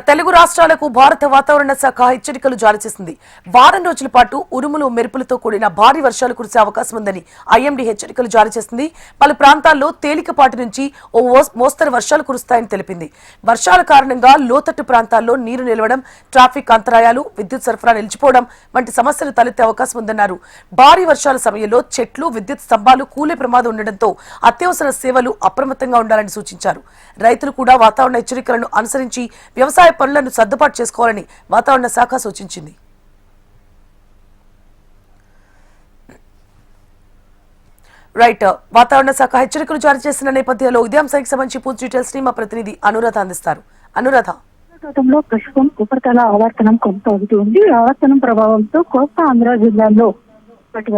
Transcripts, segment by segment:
తెలుగు రాష్ట్రాలకు భారత వాతావరణ శాఖ హెచ్చరికలు జారీ చేసింది. వారం రోజుల పాటు ఉరుములు మెరుపులతో కూడిన భారీ వర్షాలు కురిసే అవకాశం ఉందని ఐఎండీ హెచ్చరికలు జారీ చేసింది. పలు ప్రాంతాల్లో తేలికపాటి నుంచి ఓ మోస్తరు వర్షాలు కురుస్తాయని తెలిపింది. వర్షాల కారణంగా లోతట్టు ప్రాంతాల్లో నీరు నిలవడం, ట్రాఫిక్ అంతరాయాలు, విద్యుత్ సరఫరా నిలిచిపోవడం వంటి సమస్యలు తలెత్తే అవకాశం ఉందన్నారు. భారీ వర్షాల సమయంలో చెట్లు, విద్యుత్ స్తంభాలు కూలే ప్రమాదం ఉండడంతో అత్యవసర సేవలు అప్రమత్తంగా ఉండాలని సూచించారు. రైతులు కూడా వాతావరణ హెచ్చరికలను అనుసరించి వ్యవసాయ పనులను సర్దుబాటు చేసుకోవాలని వాతావరణ శాఖ సూచించింది. వాతావరణ శాఖ హెచ్చరికలు జారీ చేసిన నేపథ్యంలో ఇదే అంశానికి సంబంధించి పూర్తి డీటెయిల్స్ ని మా ప్రతినిధి అనురాధ అందిస్తారు. అనురాధ, గతంలో ప్రస్తుతం ఉపరితల ఆవర్తనం కొనసాగుతుంది. ఆవర్తనం ప్రభావంతో కోస్తా ఆంధ్ర జిల్లాల్లో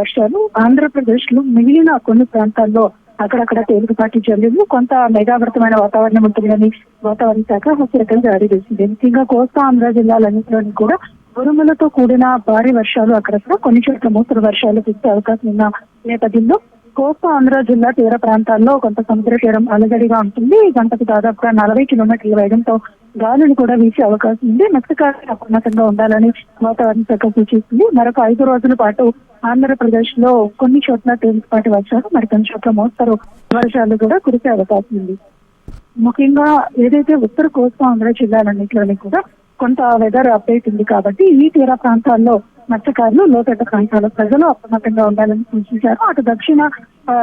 వర్షాలు, ఆంధ్రప్రదేశ్ లో మిగిలిన కొన్ని ప్రాంతాల్లో అక్కడక్కడ తేలికపాటి జల్లులు, కొంత మేఘావృతమైన వాతావరణం ఉంటుందని వాతావరణ శాఖ హెచ్చరికలు జారీ చేసింది. ముఖ్యంగా కోస్తా ఆంధ్ర జిల్లాలన్నింటిలోని కూడా ఉరుములతో కూడిన భారీ వర్షాలు, అక్కడక్కడ కొన్ని చోట్ల మోస్తరు వర్షాలు కురిసే అవకాశం ఉన్న నేపథ్యంలో కోస్తా ఆంధ్ర జిల్లా తీర ప్రాంతాల్లో కొంత సముద్ర తీరం అలజడిగా ఉంటుంది. గంటకు దాదాపుగా 40 కిలోమీటర్ల వేగంతో గాలులు కూడా వీసే అవకాశం ఉంది. మత్స్యకారులు అప్రమత్తంగా ఉండాలని వాతావరణ శాఖ సూచిస్తుంది. మరొక 5 రోజుల పాటు ఆంధ్రప్రదేశ్ లో కొన్ని చోట్ల తేలికపాటి వర్షాలు, మరికొన్ని చోట్ల మోస్తరు వర్షాలు కూడా కురిసే అవకాశం ఉంది. ముఖ్యంగా ఏదైతే ఉత్తర కోస్తా ఆంధ్ర జిల్లాలన్నింటిలోని కూడా కొంత వెదర్ అప్డేట్ ఉంది కాబట్టి ఈ తీర ప్రాంతాల్లో మత్స్యకారులు, లోతట్టు ప్రాంతాల ప్రజలు అప్రమత్తంగా ఉండాలని సూచించారు. అటు దక్షిణ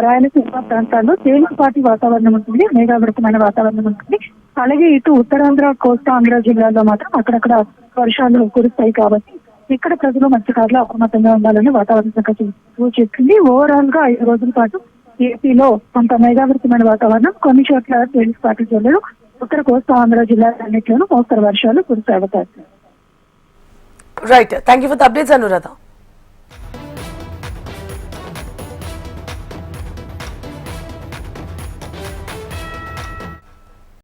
రాయలసీమ ప్రాంతాల్లో తేలికపాటి వాతావరణం ఉంటుంది, మేఘావృతమైన వాతావరణం ఉంటుంది. అలాగే ఇటు ఉత్తరాంధ్ర, కోస్తా ఆంధ్ర జిల్లాల్లో మాత్రం అక్కడక్కడ వర్షాలు కురుస్తాయి కాబట్టి ఇక్కడ ప్రజలు, మత్స్యకారులు అప్రమత్తంగా ఉండాలని వాతావరణ శాఖ సూచిస్తుంది. ఓవరాల్ గా 5 రోజుల పాటు ఏపీలో కొంత మేఘావృతమైన వాతావరణం, కొన్ని చోట్ల తేలికపాటి జల్లులు, ఉత్తర కోస్తా ఆంధ్ర జిల్లాలన్నింటిలోనూ మోస్తరు వర్షాలు కురిసే అవకాశం. Thank you for the updates Anuradha.